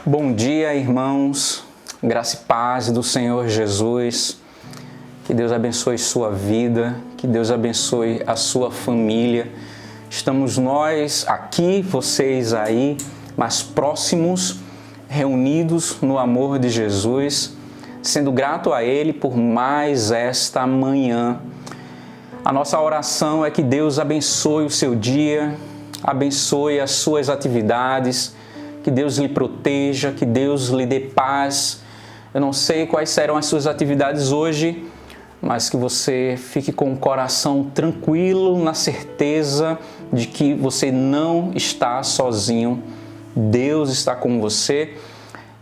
Bom dia, irmãos. Graça e paz do Senhor Jesus. Que Deus abençoe sua vida, que Deus abençoe a sua família. Estamos nós aqui, vocês aí, mais próximos, reunidos no amor de Jesus, sendo grato a Ele por mais esta manhã. A nossa oração é que Deus abençoe o seu dia, abençoe as suas atividades, que Deus lhe proteja, que Deus lhe dê paz. Eu não sei quais serão as suas atividades hoje, mas que você fique com o coração tranquilo, na certeza de que você não está sozinho. Deus está com você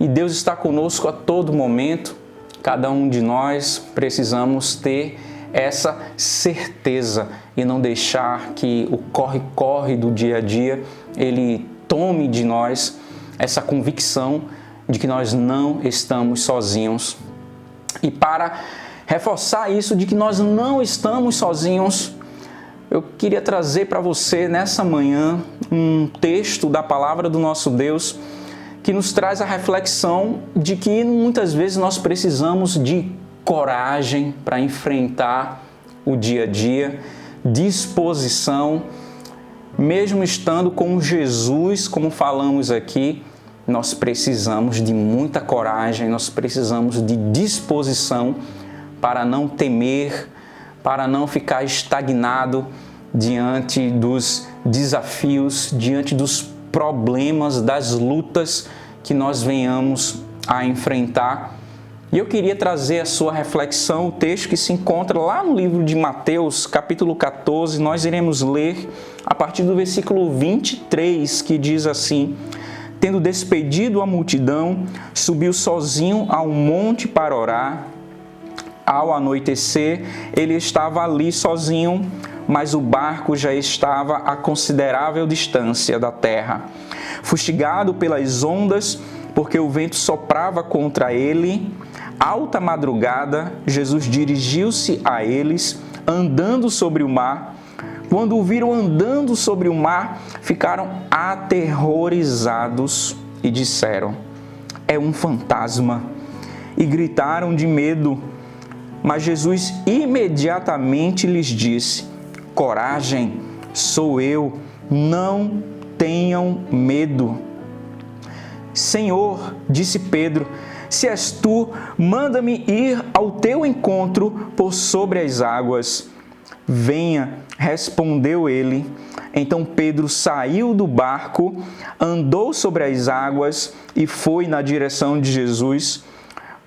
e Deus está conosco a todo momento. Cada um de nós precisamos ter essa certeza e não deixar que o corre-corre do dia a dia ele tome de nós essa convicção de que nós não estamos sozinhos. E para reforçar isso de que nós não estamos sozinhos, eu queria trazer para você nessa manhã um texto da palavra do nosso Deus que nos traz a reflexão de que muitas vezes nós precisamos de coragem para enfrentar o dia a dia, disposição, mesmo estando com Jesus, como falamos aqui, nós precisamos de muita coragem, nós precisamos de disposição para não temer, para não ficar estagnado diante dos desafios, diante dos problemas, das lutas que nós venhamos a enfrentar. E eu queria trazer a sua reflexão, o texto que se encontra lá no livro de Mateus, capítulo 14, nós iremos ler a partir do versículo 23, que diz assim: tendo despedido a multidão, subiu sozinho a um monte para orar. Ao anoitecer, ele estava ali sozinho, mas o barco já estava a considerável distância da terra. Fustigado pelas ondas, porque o vento soprava contra ele, alta madrugada, Jesus dirigiu-se a eles, andando sobre o mar. Quando o viram andando sobre o mar, ficaram aterrorizados e disseram: é um fantasma, e gritaram de medo. Mas Jesus imediatamente lhes disse: coragem, sou eu, não tenham medo. Senhor, disse Pedro, se és tu, manda-me ir ao teu encontro por sobre as águas. Venha, respondeu ele. Então Pedro saiu do barco, andou sobre as águas e foi na direção de Jesus.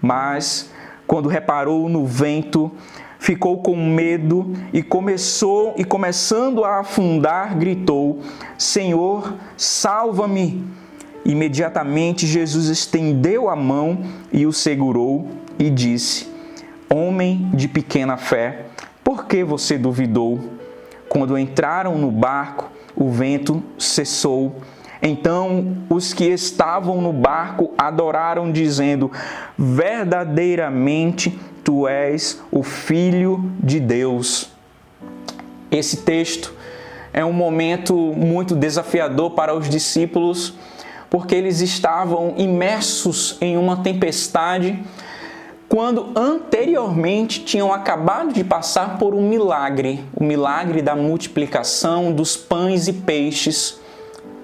Mas, quando reparou no vento, ficou com medo e começando a afundar, gritou: Senhor, salva-me! Imediatamente Jesus estendeu a mão e o segurou e disse: homem de pequena fé, por que você duvidou? Quando entraram no barco, o vento cessou. Então os que estavam no barco adoraram, dizendo: verdadeiramente tu és o Filho de Deus. Esse texto é um momento muito desafiador para os discípulos, porque eles estavam imersos em uma tempestade, quando anteriormente tinham acabado de passar por um milagre, o milagre da multiplicação dos pães e peixes.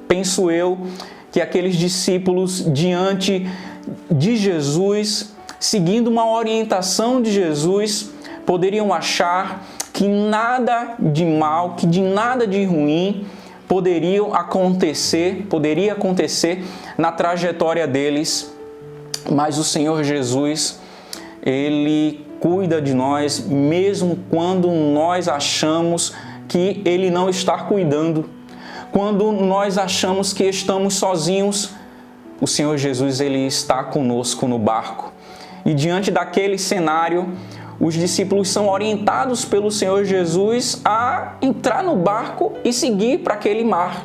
Penso eu que aqueles discípulos, diante de Jesus, seguindo uma orientação de Jesus, poderiam achar que nada de mal, que de nada de ruim poderia acontecer na trajetória deles. Mas o Senhor Jesus, Ele cuida de nós, mesmo quando nós achamos que Ele não está cuidando. Quando nós achamos que estamos sozinhos, o Senhor Jesus, Ele está conosco no barco. E diante daquele cenário, os discípulos são orientados pelo Senhor Jesus a entrar no barco e seguir para aquele mar.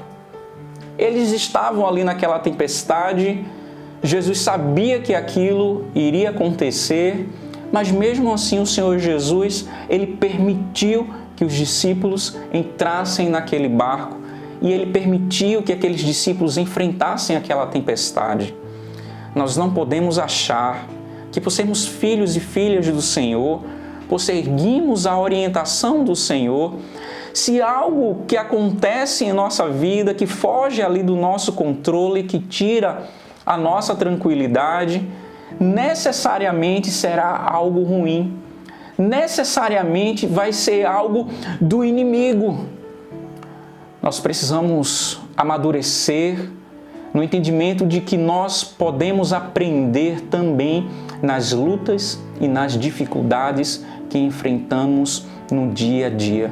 Eles estavam ali naquela tempestade, Jesus sabia que aquilo iria acontecer, mas mesmo assim o Senhor Jesus, Ele permitiu que os discípulos entrassem naquele barco e Ele permitiu que aqueles discípulos enfrentassem aquela tempestade. nós não podemos achar que por sermos filhos e filhas do Senhor, por seguirmos a orientação do Senhor, se algo que acontece em nossa vida, que foge ali do nosso controle, que tira a nossa tranquilidade, necessariamente será algo ruim. Necessariamente vai ser algo do inimigo. Nós precisamos amadurecer no entendimento de que nós podemos aprender também nas lutas e nas dificuldades que enfrentamos no dia a dia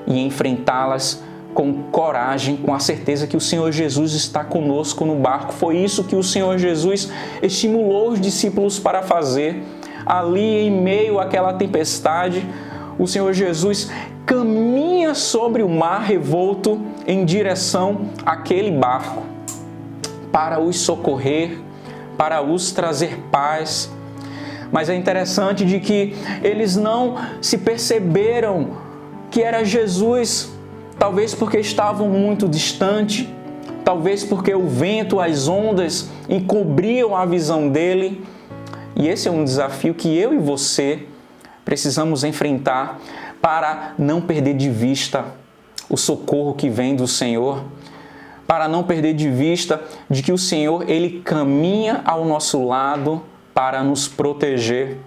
e enfrentá-las com coragem, com a certeza que o Senhor Jesus está conosco no barco. Foi isso que o Senhor Jesus estimulou os discípulos para fazer. Ali, em meio àquela tempestade, o Senhor Jesus caminha sobre o mar revolto em direção àquele barco para os socorrer, para os trazer paz. Mas é interessante de que eles não se perceberam que era Jesus, talvez porque estavam muito distante, talvez porque o vento, as ondas encobriam a visão dele. E esse é um desafio que eu e você precisamos enfrentar para não perder de vista o socorro que vem do Senhor, para não perder de vista de que o Senhor, Ele caminha ao nosso lado para nos proteger.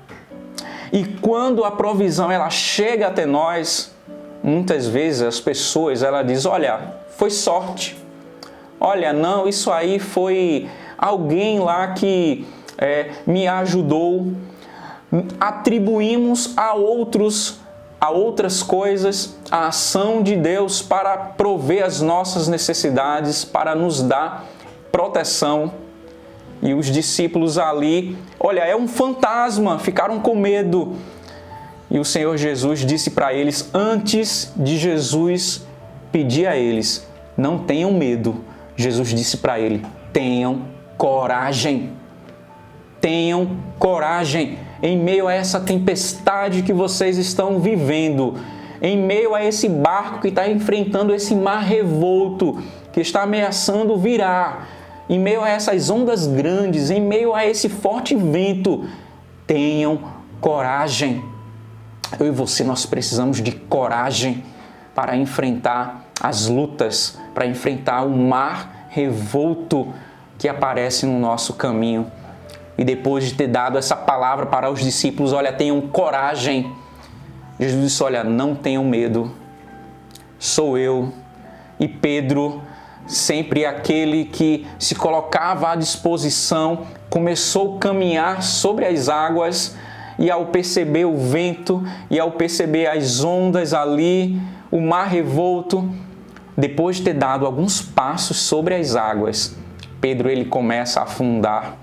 E quando a provisão ela chega até nós, muitas vezes as pessoas ela diz: olha, foi sorte. Olha, não, isso aí foi alguém lá que me ajudou. Atribuímos a outras coisas a ação de Deus para prover as nossas necessidades, para nos dar proteção. E os discípulos ali, olha, é um fantasma, ficaram com medo. E o Senhor Jesus disse para eles, antes de Jesus pedir a eles, não tenham medo. Jesus disse para ele, tenham coragem. Tenham coragem em meio a essa tempestade que vocês estão vivendo, em meio a esse barco que está enfrentando esse mar revolto, que está ameaçando virar, em meio a essas ondas grandes, em meio a esse forte vento. Tenham coragem. Eu e você, nós precisamos de coragem para enfrentar as lutas, para enfrentar o mar revolto que aparece no nosso caminho. E depois de ter dado essa palavra para os discípulos, olha, tenham coragem. Jesus disse, olha, não tenham medo. Sou eu. E Pedro, sempre aquele que se colocava à disposição, começou a caminhar sobre as águas. E ao perceber o vento, e ao perceber as ondas ali, o mar revolto, depois de ter dado alguns passos sobre as águas, Pedro ele começa a afundar.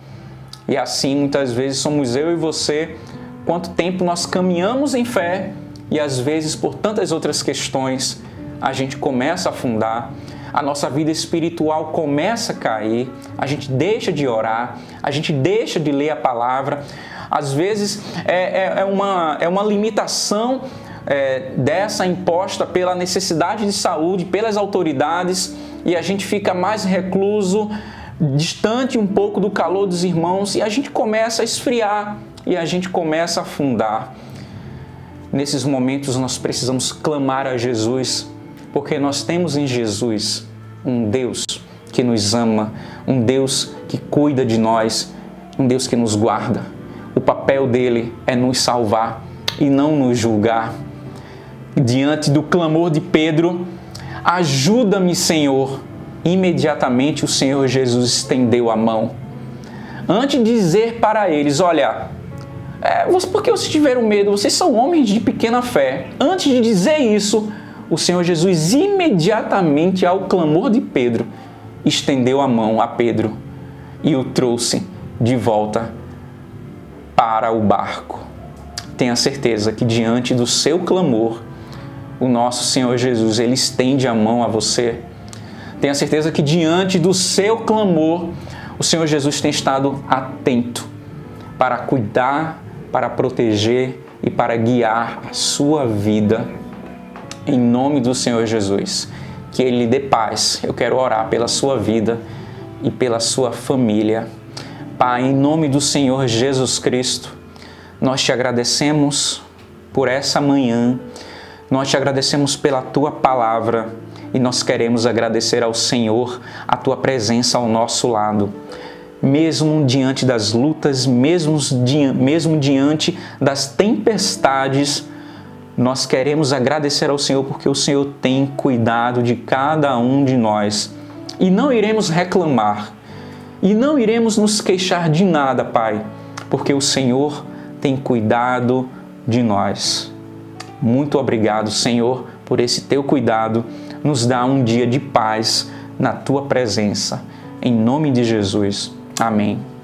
E assim, muitas vezes, somos eu e você, quanto tempo nós caminhamos em fé e às vezes, por tantas outras questões, a gente começa a afundar, a nossa vida espiritual começa a cair, a gente deixa de orar, a gente deixa de ler a palavra. Às vezes, é uma limitação dessa imposta pela necessidade de saúde, pelas autoridades, e a gente fica mais recluso, distante um pouco do calor dos irmãos, e a gente começa a esfriar e a gente começa a afundar. Nesses momentos nós precisamos clamar a Jesus, porque nós temos em Jesus um Deus que nos ama, um Deus que cuida de nós, um Deus que nos guarda. O papel dele é nos salvar e não nos julgar. Diante do clamor de Pedro, ajuda-me, Senhor. Imediatamente o Senhor Jesus estendeu a mão. Antes de dizer para eles, olha, por que vocês tiveram medo? Vocês são homens de pequena fé. Antes de dizer isso, o Senhor Jesus imediatamente ao clamor de Pedro, estendeu a mão a Pedro e o trouxe de volta para o barco. Tenha certeza que diante do seu clamor, o nosso Senhor Jesus, Ele estende a mão a você. Tenha certeza que diante do seu clamor, o Senhor Jesus tem estado atento para cuidar, para proteger e para guiar a sua vida. Em nome do Senhor Jesus, que Ele lhe dê paz. Eu quero orar pela sua vida e pela sua família. Pai, em nome do Senhor Jesus Cristo, nós te agradecemos por essa manhã, nós te agradecemos pela Tua palavra e nós queremos agradecer ao Senhor a Tua presença ao nosso lado. Mesmo diante das lutas, mesmo diante das tempestades, nós queremos agradecer ao Senhor porque o Senhor tem cuidado de cada um de nós. E não iremos reclamar, e não iremos nos queixar de nada, Pai, porque o Senhor tem cuidado de nós. Muito obrigado, Senhor, por esse Teu cuidado. Nos dá um dia de paz na Tua presença. Em nome de Jesus. Amém.